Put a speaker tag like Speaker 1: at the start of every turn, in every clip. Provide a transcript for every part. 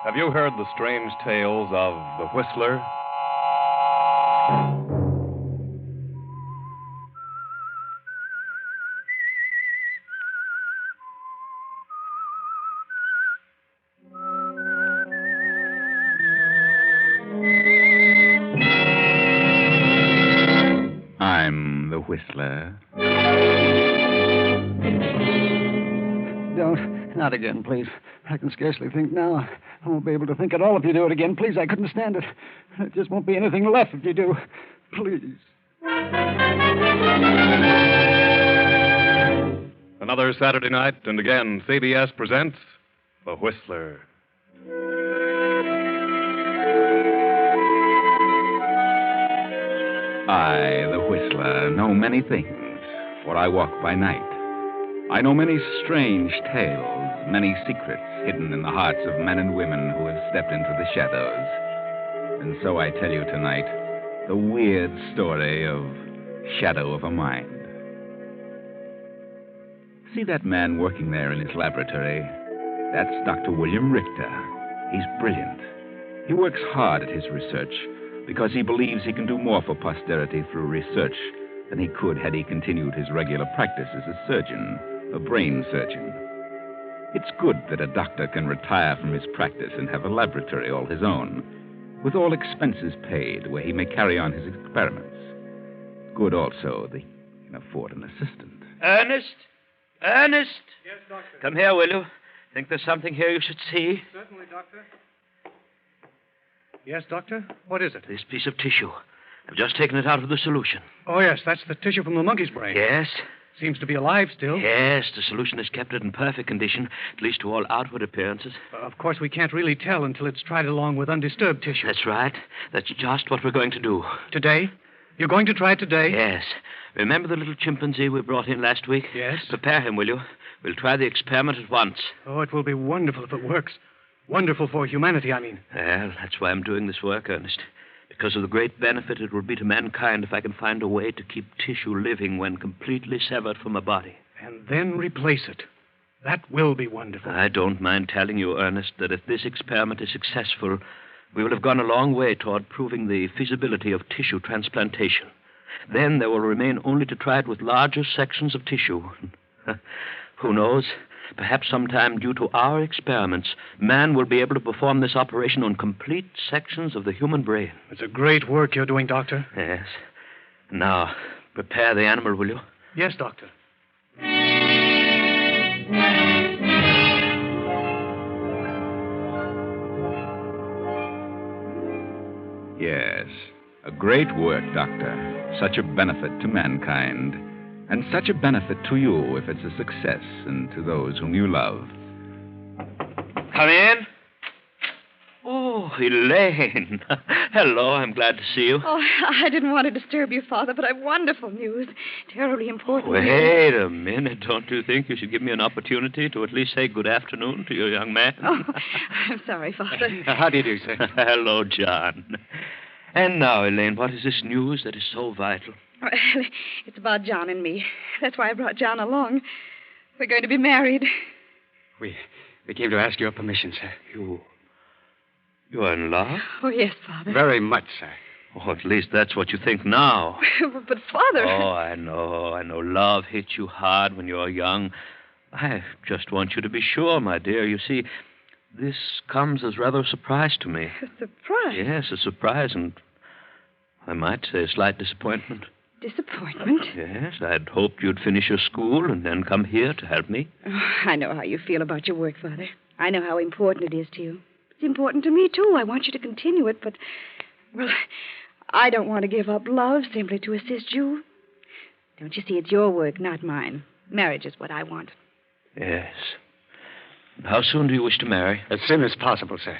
Speaker 1: Have you heard the strange tales of the Whistler?
Speaker 2: I'm the Whistler.
Speaker 3: Don't. Not again, please. I can scarcely think now. I won't be able to think at all if you do it again. Please, I couldn't stand it. There just won't be anything left if you do. Please.
Speaker 1: Another Saturday night, and again, CBS presents The Whistler.
Speaker 2: I, the Whistler, know many things, for I walk by night. I know many strange tales, many secrets hidden in the hearts of men and women who have stepped into the shadows. And so I tell you tonight the weird story of Shadow of a Mind. See that man working there in his laboratory? That's Dr. William Richter. He's brilliant. He works hard at his research because he believes he can do more for posterity through research than he could had he continued his regular practice as a surgeon, a brain surgeon. It's good that a doctor can retire from his practice and have a laboratory all his own, with all expenses paid, where he may carry on his experiments. Good also that he can afford an assistant.
Speaker 4: Ernest? Ernest?
Speaker 5: Yes, Doctor.
Speaker 4: Come here, will you? Think there's something here you should see?
Speaker 5: Certainly, Doctor. Yes, Doctor? What is it?
Speaker 4: This piece of tissue. I've just taken it out of the solution.
Speaker 5: Oh, yes, that's the tissue from the monkey's brain.
Speaker 4: Yes?
Speaker 5: Seems to be alive still.
Speaker 4: Yes, the solution has kept it in perfect condition, at least to all outward appearances.
Speaker 5: Of course, we can't really tell until it's tried along with undisturbed tissue.
Speaker 4: That's right. That's just what we're going to do.
Speaker 5: Today? You're going to try it today?
Speaker 4: Yes. Remember the little chimpanzee we brought in last week?
Speaker 5: Yes.
Speaker 4: Prepare him, will you? We'll try the experiment at once.
Speaker 5: Oh, it will be wonderful if it works. Wonderful for humanity, I mean.
Speaker 4: Well, that's why I'm doing this work, Ernest. Because of the great benefit it will be to mankind if I can find a way to keep tissue living when completely severed from a body.
Speaker 5: And then replace it. That will be wonderful.
Speaker 4: I don't mind telling you, Ernest, that if this experiment is successful, we will have gone a long way toward proving the feasibility of tissue transplantation. Then there will remain only to try it with larger sections of tissue. Who knows? Perhaps sometime, due to our experiments, man will be able to perform this operation on complete sections of the human brain.
Speaker 5: It's a great work you're doing, Doctor.
Speaker 4: Yes. Now, prepare the animal, will you?
Speaker 5: Yes, Doctor.
Speaker 2: Yes, a great work, Doctor. Such a benefit to mankind. And such a benefit to you if it's a success, and to those whom you love.
Speaker 4: Come in. Oh, Elaine. Hello, I'm glad to see you.
Speaker 6: Oh, I didn't want to disturb you, Father, but I've wonderful news. Terribly important news.
Speaker 4: Wait a minute. Don't you think you should give me an opportunity to at least say good afternoon to your young man?
Speaker 6: Oh, I'm sorry, Father.
Speaker 5: How do you do, sir?
Speaker 4: Hello, John. And now, Elaine, what is this news that is so vital?
Speaker 6: Well, it's about John and me. That's why I brought John along. We're going to be married.
Speaker 5: We came to ask your permission, sir.
Speaker 4: You are in love?
Speaker 6: Oh, yes, Father.
Speaker 5: Very much, sir.
Speaker 4: Oh, at least that's what you think now.
Speaker 6: But, Father...
Speaker 4: Oh, I know. Love hits you hard when you're young. I just want you to be sure, my dear. You see, this comes as rather a surprise to me.
Speaker 6: A surprise?
Speaker 4: Yes, a surprise, and I might say a slight disappointment.
Speaker 6: Disappointment?
Speaker 4: Yes, I'd hoped you'd finish your school and then come here to help me.
Speaker 6: Oh, I know how you feel about your work, Father. I know how important it is to you. It's important to me, too. I want you to continue it, but, well, I don't want to give up love simply to assist you. Don't you see, it's your work, not mine. Marriage is what I want.
Speaker 4: Yes. How soon do you wish to marry?
Speaker 5: As soon as possible, sir.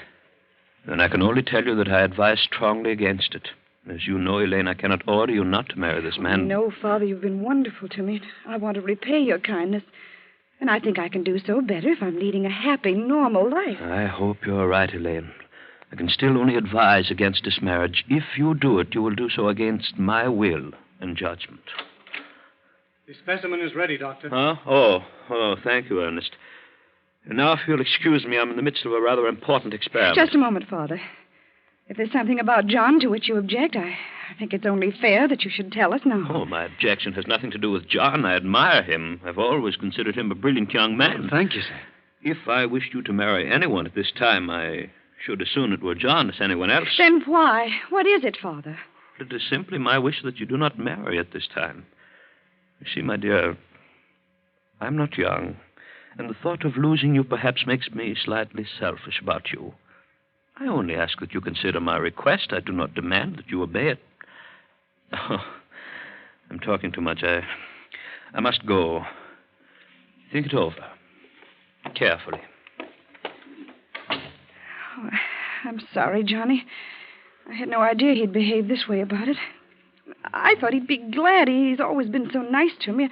Speaker 4: Then I can only tell you that I advise strongly against it. As you know, Elaine, I cannot order you not to marry this man.
Speaker 6: No, Father, you've been wonderful to me. I want to repay your kindness. And I think I can do so better if I'm leading a happy, normal life.
Speaker 4: I hope you're right, Elaine. I can still only advise against this marriage. If you do it, you will do so against my will and judgment.
Speaker 5: The specimen is ready, Doctor.
Speaker 4: Huh? Oh, thank you, Ernest. And now, if you'll excuse me, I'm in the midst of a rather important experiment.
Speaker 6: Just a moment, Father. If there's something about John to which you object, I think it's only fair that you should tell us now.
Speaker 4: Oh, my objection has nothing to do with John. I admire him. I've always considered him a brilliant young man.
Speaker 3: Thank you, sir.
Speaker 4: If I wished you to marry anyone at this time, I should as soon it were John as anyone else.
Speaker 6: Then why? What is it, Father?
Speaker 4: It is simply my wish that you do not marry at this time. You see, my dear, I'm not young, and the thought of losing you perhaps makes me slightly selfish about you. I only ask that you consider my request. I do not demand that you obey it. Oh, I'm talking too much. I must go. Think it over. Carefully.
Speaker 6: Oh, I'm sorry, Johnny. I had no idea he'd behave this way about it. I thought he'd be glad. He's always been so nice to me.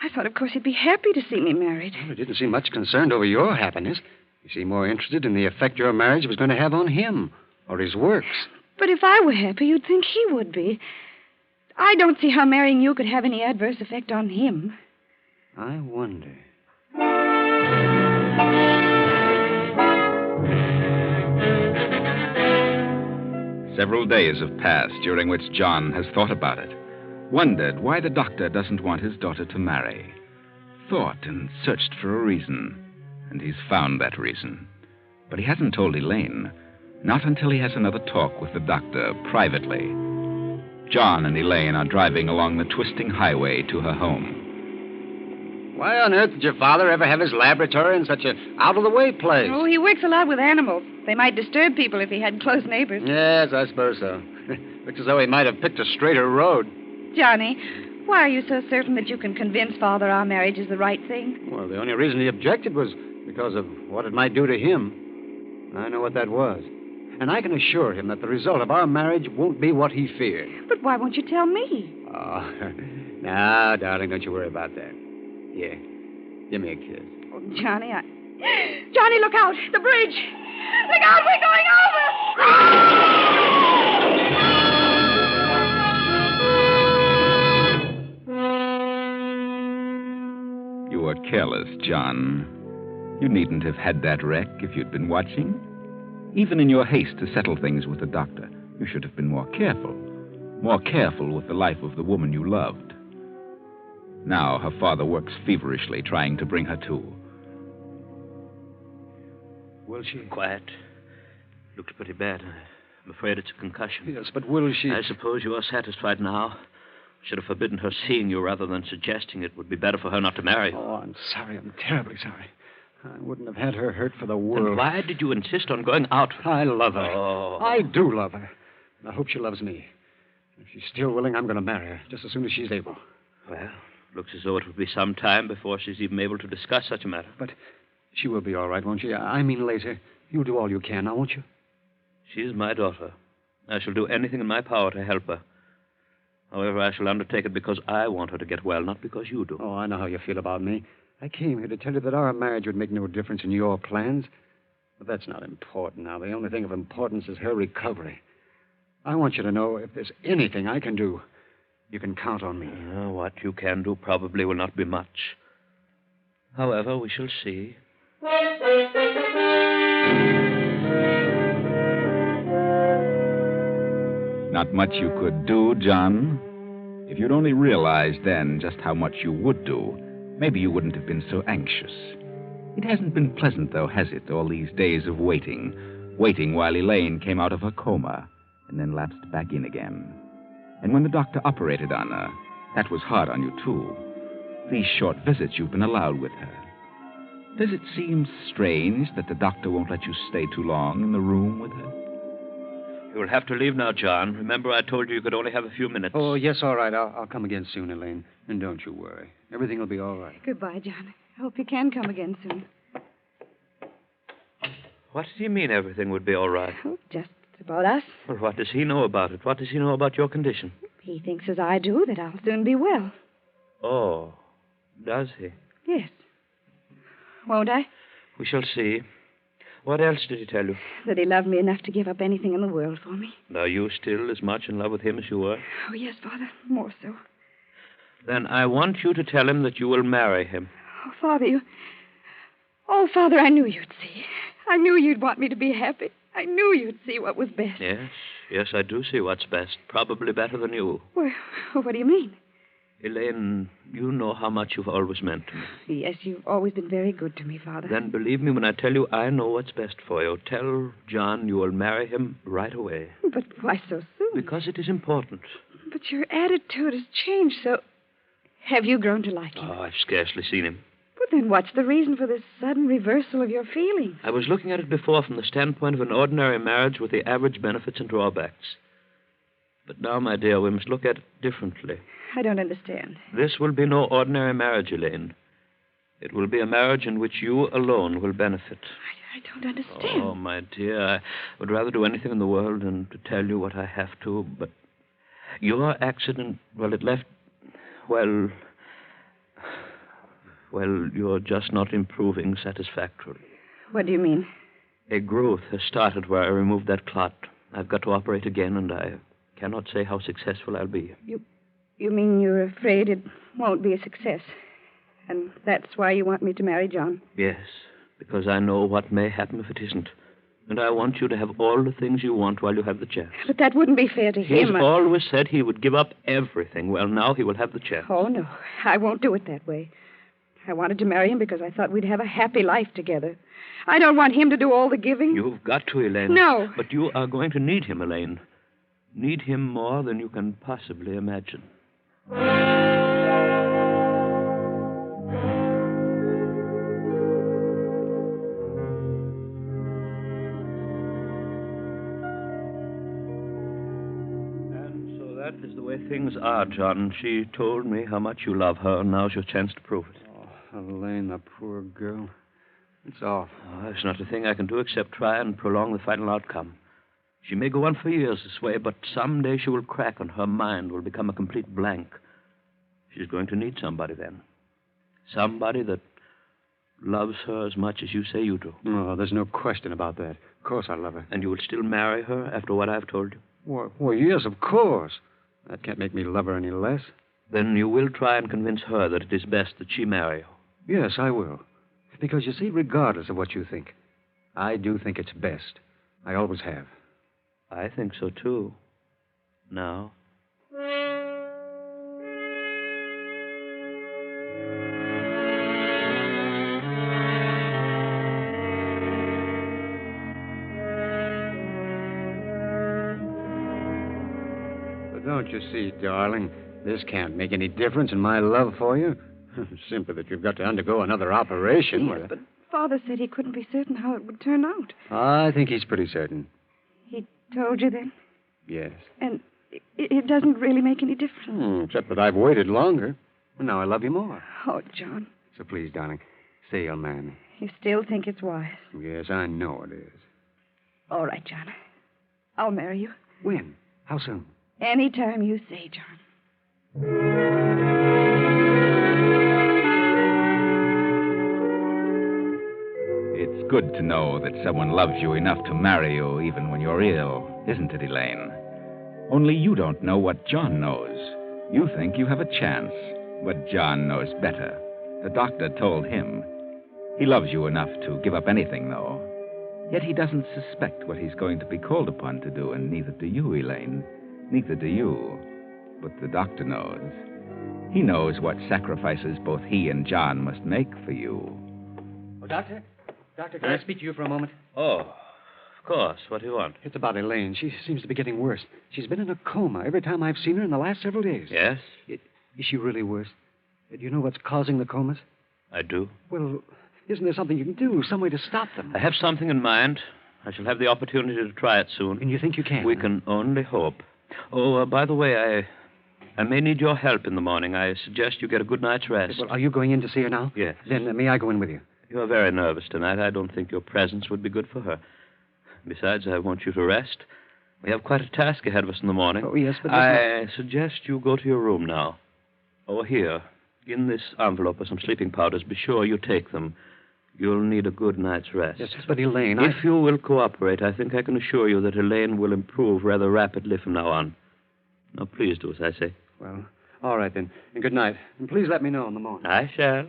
Speaker 6: I thought, of course, he'd be happy to see me married.
Speaker 3: Well, he didn't seem much concerned over your happiness. He seemed more interested in the effect your marriage was going to have on him or his works.
Speaker 6: But if I were happy, you'd think he would be. I don't see how marrying you could have any adverse effect on him.
Speaker 3: I wonder.
Speaker 2: Several days have passed during which John has thought about it, wondered why the doctor doesn't want his daughter to marry, thought and searched for a reason, and he's found that reason. But he hasn't told Elaine, not until he has another talk with the doctor privately. John and Elaine are driving along the twisting highway to her home.
Speaker 3: Why on earth did your father ever have his laboratory in such an out-of-the-way place?
Speaker 6: Oh, he works a lot with animals. They might disturb people if he had close neighbors.
Speaker 3: Yes, I suppose so. Looks as though he might have picked a straighter road.
Speaker 6: Johnny, why are you so certain that you can convince Father our marriage is the right thing?
Speaker 3: Well, the only reason he objected was because of what it might do to him. I know what that was. And I can assure him that the result of our marriage won't be what he feared.
Speaker 6: But why won't you tell me?
Speaker 3: Oh, now, darling, don't you worry about that. Here, give me a kiss.
Speaker 6: Oh, Johnny, Johnny, look out! The bridge! Look out! We're going over!
Speaker 2: You were careless, John. You needn't have had that wreck if you'd been watching. Even in your haste to settle things with the doctor, you should have been more careful. More careful with the life of the woman you loved. Now her father works feverishly trying to bring her to.
Speaker 3: Will she?
Speaker 4: Quiet. Looks pretty bad. I'm afraid it's a concussion.
Speaker 3: Yes, but will she?
Speaker 4: I suppose you are satisfied now. Should have forbidden her seeing you rather than suggesting it would be better for her not to marry you.
Speaker 3: Oh, I'm sorry. I'm terribly sorry. I wouldn't have had her hurt for the world.
Speaker 4: Then why did you insist on going out?
Speaker 3: I love her.
Speaker 4: Oh.
Speaker 3: I do love her. And I hope she loves me. If she's still willing, I'm going to marry her just as soon as she's able.
Speaker 4: Well, looks as though it would be some time before she's even able to discuss such a matter.
Speaker 3: But she will be all right, won't she? I mean later. You'll do all you can now, won't you?
Speaker 4: She is my daughter. I shall do anything in my power to help her. However, I shall undertake it because I want her to get well, not because you do.
Speaker 3: Oh, I know how you feel about me. I came here to tell you that our marriage would make no difference in your plans. But that's not important now. The only thing of importance is her recovery. I want you to know if there's anything I can do, you can count on me.
Speaker 4: What you can do probably will not be much. However, we shall see.
Speaker 2: Not much you could do, John. If you'd only realized then just how much you would do, maybe you wouldn't have been so anxious. It hasn't been pleasant, though, has it, all these days of waiting while Elaine came out of her coma and then lapsed back in again. And when the doctor operated on her, that was hard on you, too. These short visits you've been allowed with her. Does it seem strange that the doctor won't let you stay too long in the room with her?
Speaker 4: You'll have to leave now, John. Remember, I told you could only have a few minutes.
Speaker 3: Oh, yes, all right. I'll come again soon, Elaine. And don't you worry. Everything will be all right.
Speaker 6: Goodbye, John. I hope you can come again soon.
Speaker 4: What does he mean everything would be all right?
Speaker 6: Oh, just about us.
Speaker 4: Well, what does he know about it? What does he know about your condition?
Speaker 6: He thinks as I do that I'll soon be well.
Speaker 4: Oh, does he?
Speaker 6: Yes. Won't I?
Speaker 4: We shall see. What else did he tell you?
Speaker 6: That he loved me enough to give up anything in the world for me.
Speaker 4: And are you still as much in love with him as you were?
Speaker 6: Oh, yes, Father. More so.
Speaker 4: Then I want you to tell him that you will marry him.
Speaker 6: Oh, Father, Oh, Father, I knew you'd see. I knew you'd want me to be happy. I knew you'd see what was best.
Speaker 4: Yes, I do see what's best. Probably better than you.
Speaker 6: Well, what do you mean?
Speaker 4: Elaine, you know how much you've always meant to me.
Speaker 6: Yes, you've always been very good to me, Father.
Speaker 4: Then believe me when I tell you I know what's best for you. Tell John you will marry him right away.
Speaker 6: But why so soon?
Speaker 4: Because it is important.
Speaker 6: But your attitude has changed, so... Have you grown to like him?
Speaker 4: Oh, I've scarcely seen him.
Speaker 6: But then what's the reason for this sudden reversal of your feelings?
Speaker 4: I was looking at it before from the standpoint of an ordinary marriage with the average benefits and drawbacks. But now, my dear, we must look at it differently.
Speaker 6: I don't understand.
Speaker 4: This will be no ordinary marriage, Elaine. It will be a marriage in which you alone will benefit.
Speaker 6: I don't understand.
Speaker 4: Oh, my dear, I would rather do anything in the world than to tell you what I have to, but your accident, well, it left, well, you're just not improving satisfactorily.
Speaker 6: What do you mean?
Speaker 4: A growth has started where I removed that clot. I've got to operate again, and I cannot say how successful I'll be.
Speaker 6: You mean you're afraid it won't be a success? And that's why you want me to marry John?
Speaker 4: Yes, because I know what may happen if it isn't. And I want you to have all the things you want while you have the chance.
Speaker 6: But that wouldn't be fair to him.
Speaker 4: He's always said he would give up everything. Well, now he will have the chance.
Speaker 6: Oh, no. I won't do it that way. I wanted to marry him because I thought we'd have a happy life together. I don't want him to do all the giving.
Speaker 4: You've got to, Elaine.
Speaker 6: No.
Speaker 4: But you are going to need him, Elaine. Need him more than you can possibly imagine. And so that is the way things are, John. She told me how much you love her, and now's your chance to prove it.
Speaker 3: Oh, Elaine, the poor girl. It's awful.
Speaker 4: Oh, there's not a thing I can do except try and prolong the final outcome. She may go on for years this way, but someday she will crack and her mind will become a complete blank. She's going to need somebody then. Somebody that loves her as much as you say you do.
Speaker 3: Oh, there's no question about that. Of course I love her.
Speaker 4: And you will still marry her after what I've told you?
Speaker 3: Well, yes, of course. That can't make me love her any less.
Speaker 4: Then you will try and convince her that it is best that she marry you.
Speaker 3: Yes, I will. Because, you see, regardless of what you think, I do think it's best. I always have.
Speaker 4: I think so, too. Now.
Speaker 3: But don't you see, darling, this can't make any difference in my love for you. Simply that you've got to undergo another operation.
Speaker 6: Yes, but Father said he couldn't be certain how it would turn out.
Speaker 3: I think he's pretty certain.
Speaker 6: He told you then?
Speaker 3: Yes.
Speaker 6: And it doesn't really make any difference.
Speaker 3: Except that I've waited longer. And now I love you more.
Speaker 6: Oh, John.
Speaker 3: So please, darling, say you'll marry me.
Speaker 6: You still think it's wise?
Speaker 3: Yes, I know it is.
Speaker 6: All right, John. I'll marry you.
Speaker 3: When? How soon?
Speaker 6: Any time you say, John.
Speaker 2: It's good to know that someone loves you enough to marry you even when you're ill, isn't it, Elaine? Only you don't know what John knows. You think you have a chance, but John knows better. The doctor told him. He loves you enough to give up anything, though. Yet he doesn't suspect what he's going to be called upon to do, and neither do you, Elaine. Neither do you. But the doctor knows. He knows what sacrifices both he and John must make for you.
Speaker 3: Oh, Doctor? Doctor, can I speak to you for a moment?
Speaker 4: Oh, of course. What do you want?
Speaker 3: It's about Elaine. She seems to be getting worse. She's been in a coma every time I've seen her in the last several days.
Speaker 4: Yes?
Speaker 3: Is she really worse? Do you know what's causing the comas?
Speaker 4: I do.
Speaker 3: Well, isn't there something you can do, some way to stop them?
Speaker 4: I have something in mind. I shall have the opportunity to try it soon.
Speaker 3: And you think you can?
Speaker 4: We can only hope. Oh, by the way, I may need your help in the morning. I suggest you get a good night's rest.
Speaker 3: Well, are you going in to see her now?
Speaker 4: Yes.
Speaker 3: Then may I go in with you?
Speaker 4: You're very nervous tonight. I don't think your presence would be good for her. Besides, I want you to rest. We have quite a task ahead of us in the morning.
Speaker 3: Oh, yes, but...
Speaker 4: I suggest you go to your room now. Oh, here. In this envelope are some sleeping powders. Be sure you take them. You'll need a good night's rest.
Speaker 3: Yes, but Elaine,
Speaker 4: If you will cooperate, I think I can assure you that Elaine will improve rather rapidly from now on. Now, please do as I say.
Speaker 3: Well, all right, then. And good night. And please let me know in the morning.
Speaker 4: I shall.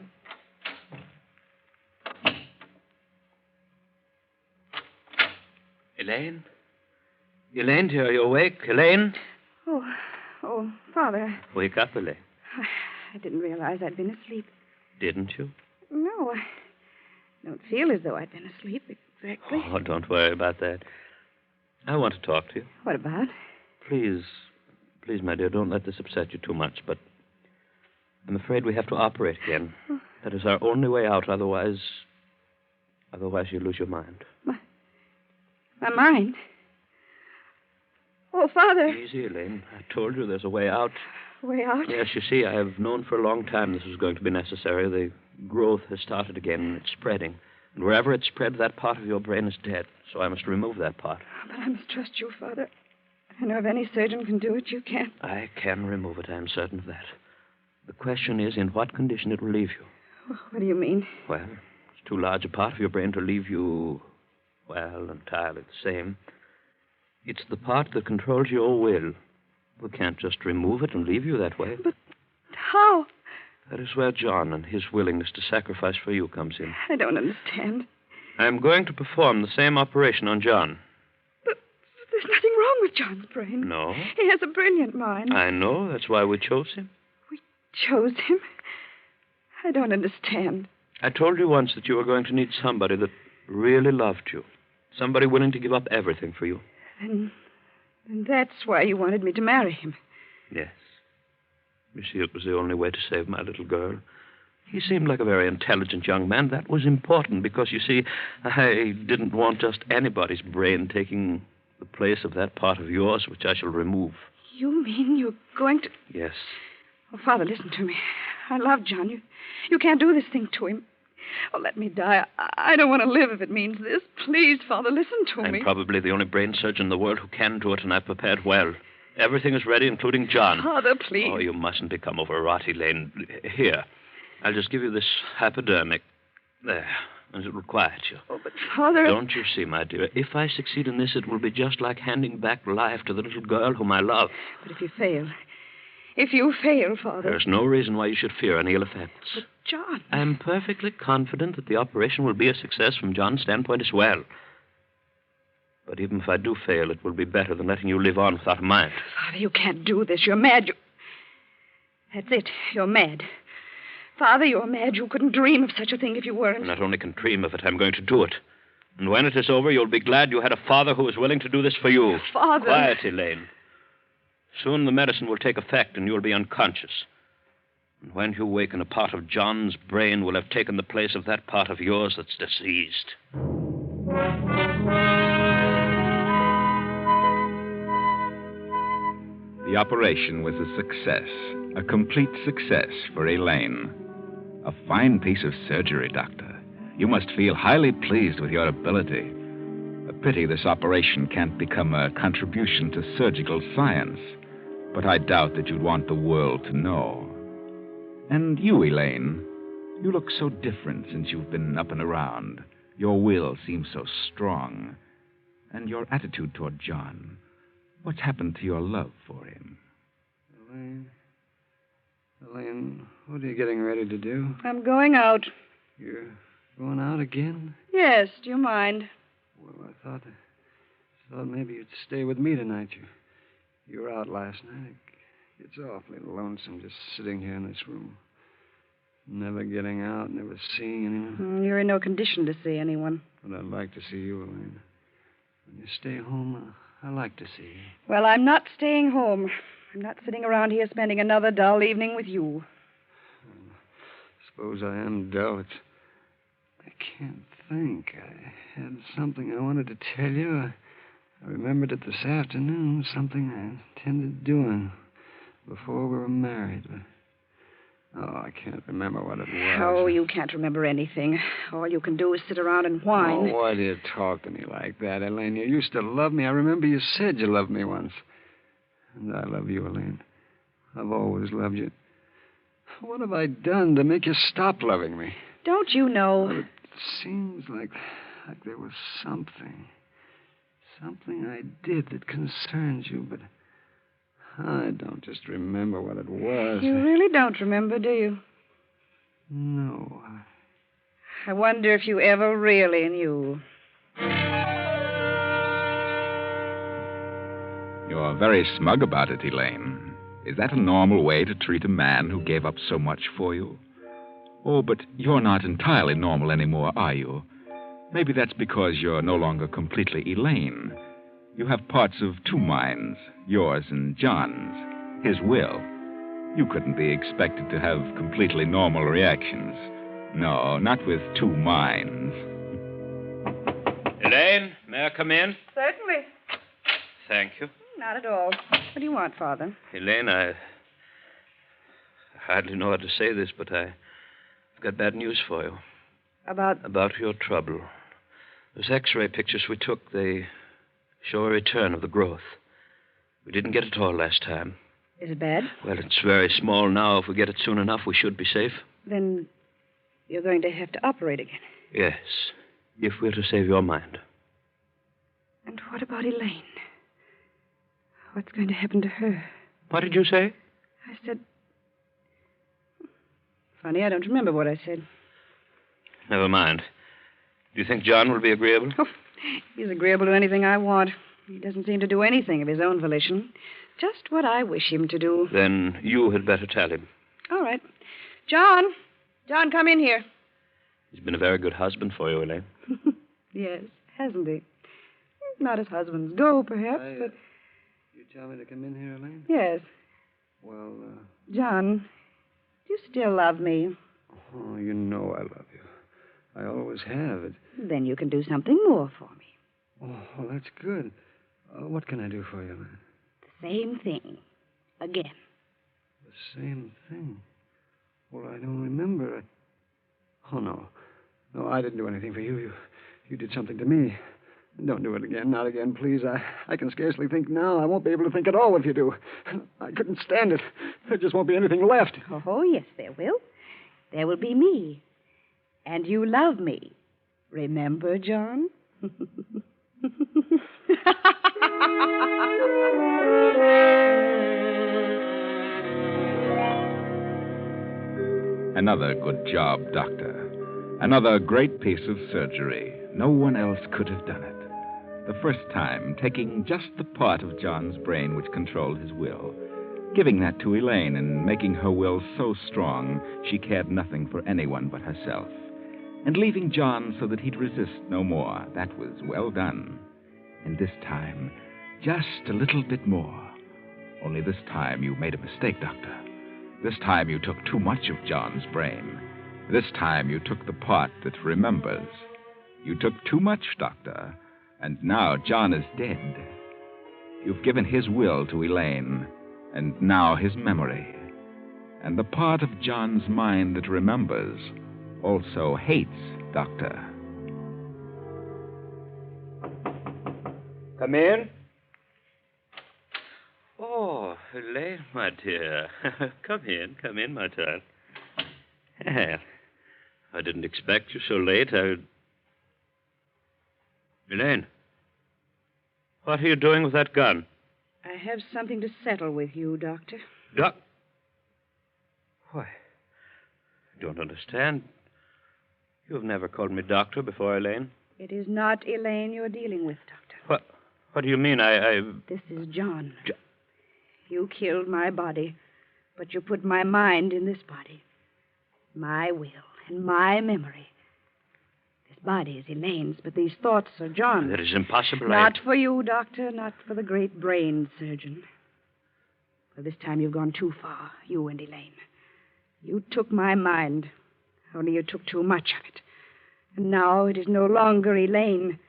Speaker 4: Elaine? Elaine, dear, are you awake? Elaine?
Speaker 6: Oh, Father.
Speaker 4: Wake up, Elaine.
Speaker 6: I didn't realize I'd been asleep.
Speaker 4: Didn't you?
Speaker 6: No, I don't feel as though I'd been asleep exactly.
Speaker 4: Oh, don't worry about that. I want to talk to you.
Speaker 6: What about?
Speaker 4: Please, my dear, don't let this upset you too much, but I'm afraid we have to operate again. That is our only way out, otherwise you lose your mind.
Speaker 6: My mind? Oh, Father.
Speaker 4: Easy, Elaine. I told you there's a way out.
Speaker 6: Way out?
Speaker 4: Yes, you see, I have known for a long time this was going to be necessary. The growth has started again, and it's spreading. And wherever it's spread, that part of your brain is dead. So I must remove that part.
Speaker 6: But I must trust you, Father. I know if any surgeon can do it, you can.
Speaker 4: I can remove it, I'm certain of that. The question is, in what condition it will leave you.
Speaker 6: What do you mean?
Speaker 4: Well, it's too large a part of your brain to leave you, well, entirely the same. It's the part that controls your will. We can't just remove it and leave you that way.
Speaker 6: But how?
Speaker 4: That is where John and his willingness to sacrifice for you comes in.
Speaker 6: I don't understand.
Speaker 4: I'm going to perform the same operation on John.
Speaker 6: But there's nothing wrong with John's brain.
Speaker 4: No?
Speaker 6: He has a brilliant mind.
Speaker 4: I know. That's why we chose him.
Speaker 6: We chose him? I don't understand.
Speaker 4: I told you once that you were going to need somebody that really loved you. Somebody willing to give up everything for you.
Speaker 6: And that's why you wanted me to marry him.
Speaker 4: Yes. You see, it was the only way to save my little girl. He seemed like a very intelligent young man. That was important because, you see, I didn't want just anybody's brain taking the place of that part of yours which I shall remove.
Speaker 6: You mean you're going to...
Speaker 4: Yes.
Speaker 6: Oh, Father, listen to me. I love John. You can't do this thing to him. Oh, let me die. I don't want to live if it means this. Please, Father, listen to me.
Speaker 4: I'm probably the only brain surgeon in the world who can do it, and I've prepared well. Everything is ready, including John.
Speaker 6: Father, please.
Speaker 4: Oh, you mustn't become overwrought, Elaine. Here, I'll just give you this hypodermic. There, and it will quiet you.
Speaker 6: Oh, but Father...
Speaker 4: Don't you see, my dear, if I succeed in this, it will be just like handing back life to the little girl whom I love.
Speaker 6: But if you fail, Father...
Speaker 4: There's no reason why you should fear any ill effects.
Speaker 6: But John...
Speaker 4: I'm perfectly confident that the operation will be a success from John's standpoint as well. But even if I do fail, it will be better than letting you live on without a mind.
Speaker 6: Father, you can't do this. You're mad. That's it. You're mad. Father, you're mad. You couldn't dream of such a thing if you weren't.
Speaker 4: I not only can dream of it, I'm going to do it. And when it is over, you'll be glad you had a father who was willing to do this for you.
Speaker 6: Father...
Speaker 4: Quiet, Elaine. Soon the medicine will take effect and you'll be unconscious. And when you waken, a part of John's brain will have taken the place of that part of yours that's diseased.
Speaker 2: The operation was a success, a complete success for Elaine. A fine piece of surgery, Doctor. You must feel highly pleased with your ability. A pity this operation can't become a contribution to surgical science, but I doubt that you'd want the world to know. And you, Elaine, you look so different since you've been up and around. Your will seems so strong. And your attitude toward John. What's happened to your love for him?
Speaker 3: Elaine, what are you getting ready to do?
Speaker 6: I'm going out.
Speaker 3: You're going out again?
Speaker 6: Yes, do you mind?
Speaker 3: Well, I thought maybe you'd stay with me tonight. You were out last night. It's awfully lonesome just sitting here in this room. Never getting out, never seeing anyone.
Speaker 6: You're in no condition to see anyone.
Speaker 3: But I'd like to see you, Elaine. When you stay home, I like to see you.
Speaker 6: Well, I'm not staying home. I'm not sitting around here spending another dull evening with you.
Speaker 3: Suppose I am dull. I can't think. I had something I wanted to tell you. I remembered it this afternoon, something I intended doing before we were married. But, I can't remember what it was.
Speaker 6: Oh, you can't remember anything. All you can do is sit around and whine.
Speaker 3: Oh, why do you talk to me like that, Elaine? You used to love me. I remember you said you loved me once. And I love you, Elaine. I've always loved you. What have I done to make you stop loving me?
Speaker 6: Don't you know?
Speaker 3: Well, it seems like there was something I did that concerns you, but I don't just remember what it was.
Speaker 6: You really don't remember, do you?
Speaker 3: No.
Speaker 6: I wonder if you ever really knew.
Speaker 2: You're very smug about it, Elaine. Is that a normal way to treat a man who gave up so much for you? Oh, but you're not entirely normal anymore, are you? Maybe that's because you're no longer completely Elaine. You have parts of two minds, yours and John's, his will. You couldn't be expected to have completely normal reactions. No, not with two minds.
Speaker 4: Elaine, may I come in?
Speaker 6: Certainly.
Speaker 4: Thank you.
Speaker 6: Not at all. What do you want, Father?
Speaker 4: Elaine, I hardly know how to say this, but I've got bad news for you. About your trouble. Those X-ray pictures we took, they show a return of the growth. We didn't get it all last time.
Speaker 6: Is it bad?
Speaker 4: Well, it's very small now. If we get it soon enough, we should be safe.
Speaker 6: Then you're going to have to operate again.
Speaker 4: Yes, if we're to save your mind.
Speaker 6: And what about Elaine? What's going to happen to her?
Speaker 4: What did you say?
Speaker 6: I said... Funny, I don't remember what I said.
Speaker 4: Never mind. Do you think John will be agreeable?
Speaker 6: Oh, he's agreeable to anything I want. He doesn't seem to do anything of his own volition. Just what I wish him to do.
Speaker 4: Then you had better tell him.
Speaker 6: All right. John! John, come in here.
Speaker 4: He's been a very good husband for you, Elaine.
Speaker 6: Yes, hasn't he? Not as husbands go, perhaps, but...
Speaker 3: You tell me to come in here, Elaine?
Speaker 6: Yes.
Speaker 3: Well,
Speaker 6: John, do you still love me?
Speaker 3: Oh, you know I love you. I always have.
Speaker 6: Then you can do something more for me.
Speaker 3: Oh, well, that's good. What can I do for you, Elaine?
Speaker 6: The same thing. Again.
Speaker 3: The same thing? Well, I don't remember. Oh, no. No, I didn't do anything for you. You did something to me. Don't do it again. Not again, please. I can scarcely think now. I won't be able to think at all if you do. I couldn't stand it. There just won't be anything left.
Speaker 6: Oh, yes, there will. There will be me. And you love me. Remember, John?
Speaker 2: Another good job, Doctor. Another great piece of surgery. No one else could have done it. The first time, taking just the part of John's brain which controlled his will, giving that to Elaine and making her will so strong she cared nothing for anyone but herself, and leaving John so that he'd resist no more. That was well done. And this time, just a little bit more. Only this time you made a mistake, Doctor. This time you took too much of John's brain. This time you took the part that remembers. You took too much, Doctor, and now John is dead. You've given his will to Elaine, and now his memory. And the part of John's mind that remembers also hates Doctor.
Speaker 4: Come in. Oh, Elaine, my dear. Come in, my child. Well, I didn't expect you so late. Elaine, what are you doing with that gun?
Speaker 6: I have something to settle with you, Doctor.
Speaker 4: Why, I don't understand. You've never called me doctor before, Elaine.
Speaker 6: It is not Elaine you're dealing with, Doctor.
Speaker 4: What do you mean?
Speaker 6: This is John. You killed my body, but you put my mind in this body. My will and my memory. This body is Elaine's, but these thoughts are John's.
Speaker 4: That is impossible.
Speaker 6: Not for you, Doctor, not for the great brain surgeon. Well, this time you've gone too far, you and Elaine. You took my mind, only you took too much of it. And now it is no longer Elaine.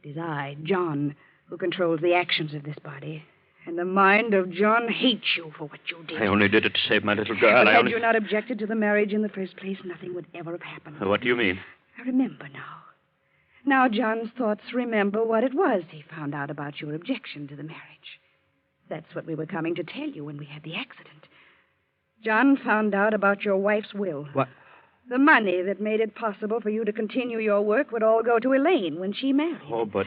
Speaker 6: It is I, John, who controls the actions of this body. And the mind of John hates you for what you did.
Speaker 4: I only did it to save my little girl.
Speaker 6: But had you not objected to the marriage in the first place, nothing would ever have happened.
Speaker 4: What do you mean?
Speaker 6: I remember now. Now John's thoughts remember what it was he found out about your objection to the marriage. That's what we were coming to tell you when we had the accident. John found out about your wife's will.
Speaker 4: What?
Speaker 6: The money that made it possible for you to continue your work would all go to Elaine when she married.
Speaker 4: Oh, but...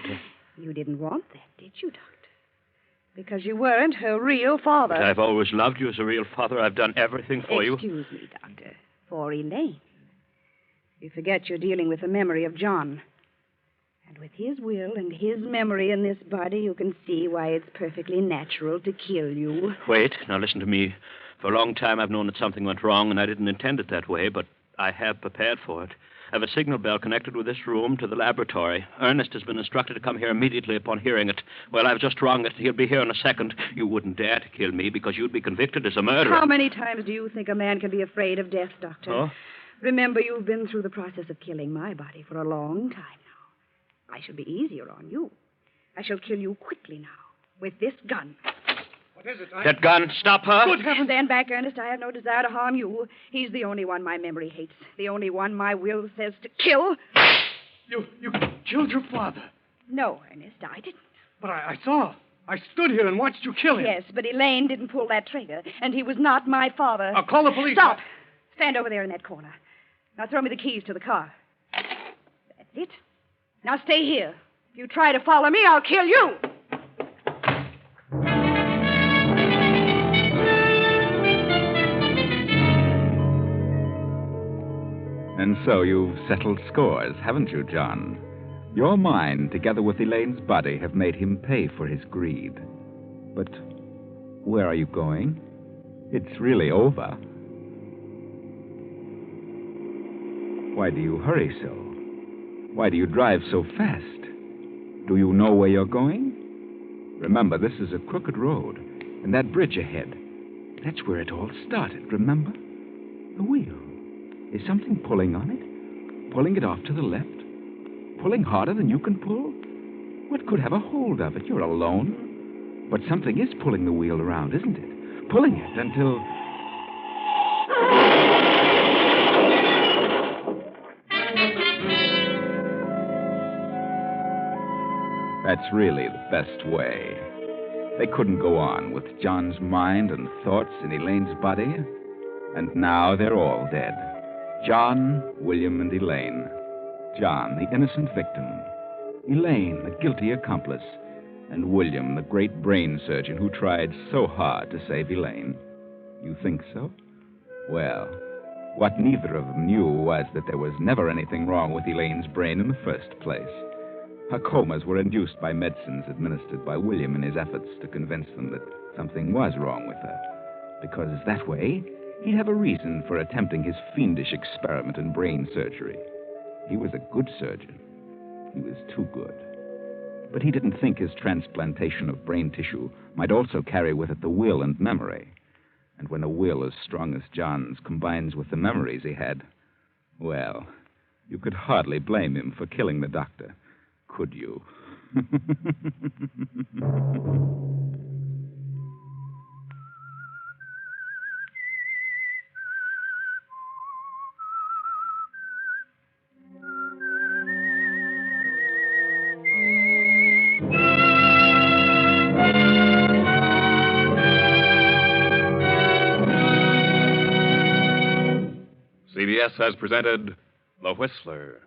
Speaker 6: You didn't want that, did you, Doctor? Because you weren't her real father.
Speaker 4: But I've always loved you as a real father. I've done everything for you.
Speaker 6: Excuse me, Doctor. For Elaine. You forget you're dealing with the memory of John. And with his will and his memory in this body, you can see why it's perfectly natural to kill you.
Speaker 4: Wait, now listen to me. For a long time, I've known that something went wrong, and I didn't intend it that way, but I have prepared for it. I have a signal bell connected with this room to the laboratory. Ernest has been instructed to come here immediately upon hearing it. Well, I've just rung it. He'll be here in a second. You wouldn't dare to kill me because you'd be convicted as a murderer.
Speaker 6: How many times do you think a man can be afraid of death, Doctor?
Speaker 4: Oh?
Speaker 6: Remember, you've been through the process of killing my body for a long time now. I shall be easier on you. I shall kill you quickly now with this gun.
Speaker 5: What is it?
Speaker 4: That gun, stop her.
Speaker 5: Good heavens.
Speaker 6: Stand back, Ernest. I have no desire to harm you. He's the only one my memory hates. The only one my will says to kill.
Speaker 5: You killed your father.
Speaker 6: No, Ernest, I didn't.
Speaker 5: But I saw. I stood here and watched you kill him.
Speaker 6: Yes, but Elaine didn't pull that trigger, and he was not my father.
Speaker 5: I'll call the police.
Speaker 6: Stop. Stand over there in that corner. Now throw me the keys to the car. That's it. Now stay here. If you try to follow me, I'll kill you.
Speaker 2: And so you've settled scores, haven't you, John? Your mind, together with Elaine's body, have made him pay for his greed. But where are you going? It's really over. Why do you hurry so? Why do you drive so fast? Do you know where you're going? Remember, this is a crooked road, and that bridge ahead, that's where it all started, remember? The wheel. Is something pulling on it? Pulling it off to the left? Pulling harder than you can pull? What could have a hold of it? You're alone. But something is pulling the wheel around, isn't it? Pulling it until... That's really the best way. They couldn't go on with John's mind and thoughts in Elaine's body, and now they're all dead. John, William, and Elaine. John, the innocent victim. Elaine, the guilty accomplice. And William, the great brain surgeon who tried so hard to save Elaine. You think so? Well, what neither of them knew was that there was never anything wrong with Elaine's brain in the first place. Her comas were induced by medicines administered by William in his efforts to convince them that something was wrong with her. Because that way, he'd have a reason for attempting his fiendish experiment in brain surgery. He was a good surgeon. He was too good. But he didn't think his transplantation of brain tissue might also carry with it the will and memory. And when a will as strong as John's combines with the memories he had, well, you could hardly blame him for killing the doctor, could you?
Speaker 1: CBS has presented The Whistler.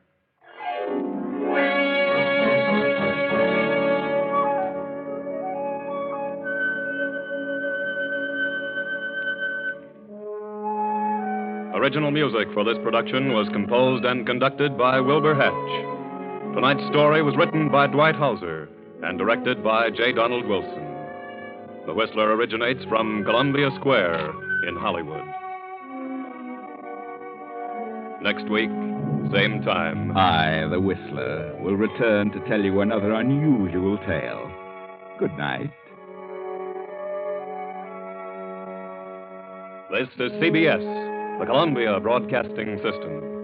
Speaker 1: Original music for this production was composed and conducted by Wilbur Hatch. Tonight's story was written by Dwight Hauser and directed by J. Donald Wilson. The Whistler originates from Columbia Square in Hollywood. Next week, same time.
Speaker 2: I, the Whistler, will return to tell you another unusual tale. Good night.
Speaker 1: This is CBS, the Columbia Broadcasting System.